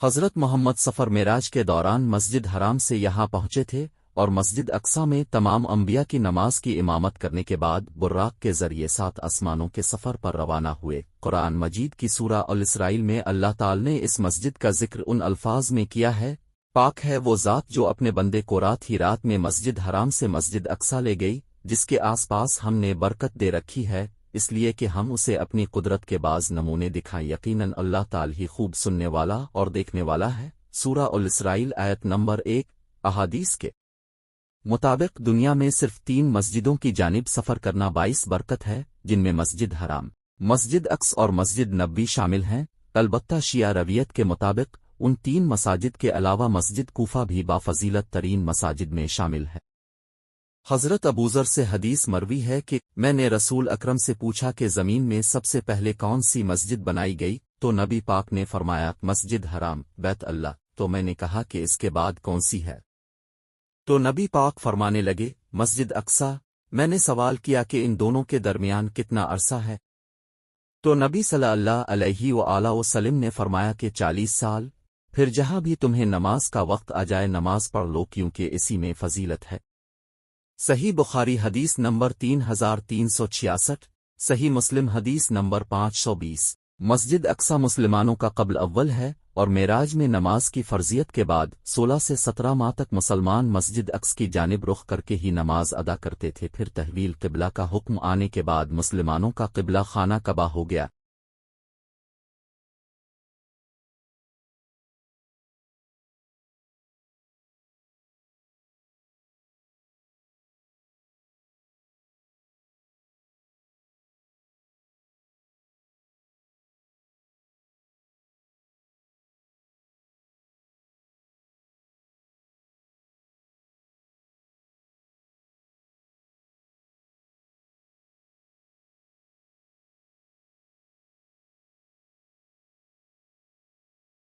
حضرت محمد سفر معراج کے دوران مسجد حرام سے یہاں پہنچے تھے اور مسجد اقصی میں تمام انبیاء کی نماز کی امامت کرنے کے بعد براق کے ذریعے 7 آسمانوں کے سفر پر روانہ ہوئے۔ قرآن مجید کی سورہ الاسرائیل میں اللہ تعالی نے اس مسجد کا ذکر ان الفاظ میں کیا ہے: پاک ہے وہ ذات جو اپنے بندے کو رات ہی رات میں مسجد حرام سے مسجد اقصی لے گئی، جس کے آس پاس ہم نے برکت دے رکھی ہے، اس لیے کہ ہم اسے اپنی قدرت کے بعض نمونے دکھائیں۔ یقیناً اللہ تعالی ہی خوب سننے والا اور دیکھنے والا ہے۔ سورہ الاسرائیل آیت نمبر 1۔ احادیث کے مطابق دنیا میں صرف 3 مسجدوں کی جانب سفر کرنا باعث برکت ہے، جن میں مسجد حرام، مسجد اقصی اور مسجد نبوی شامل ہیں۔ البتہ شیعہ رویت کے مطابق ان 3 مساجد کے علاوہ مسجد کوفہ بھی بافضیلت ترین مساجد میں شامل ہے۔ حضرت ابوذر سے حدیث مروی ہے کہ میں نے رسول اکرم سے پوچھا کہ زمین میں سب سے پہلے کون سی مسجد بنائی گئی، تو نبی پاک نے فرمایا مسجد حرام، بیت اللہ۔ تو میں نے کہا کہ اس کے بعد کون سی ہے؟ تو نبی پاک فرمانے لگے مسجد اقصی۔ میں نے سوال کیا کہ ان دونوں کے درمیان کتنا عرصہ ہے؟ تو نبی صلی اللہ علیہ وآلہ وسلم نے فرمایا کہ 40 سال۔ پھر جہاں بھی تمہیں نماز کا وقت آ جائے نماز پڑھ لو، کیونکہ اسی میں فضیلت ہے۔ صحیح بخاری حدیث نمبر 3366، صحیح مسلم حدیث نمبر 520۔ مسجد اقصی مسلمانوں کا قبل اول ہے، اور معراج میں نماز کی فرضیت کے بعد 16 سے 17 ماہ تک مسلمان مسجد اقصی کی جانب رخ کر کے ہی نماز ادا کرتے تھے۔ پھر تحویل قبلہ کا حکم آنے کے بعد مسلمانوں کا قبلہ خانہ کعبہ ہو گیا۔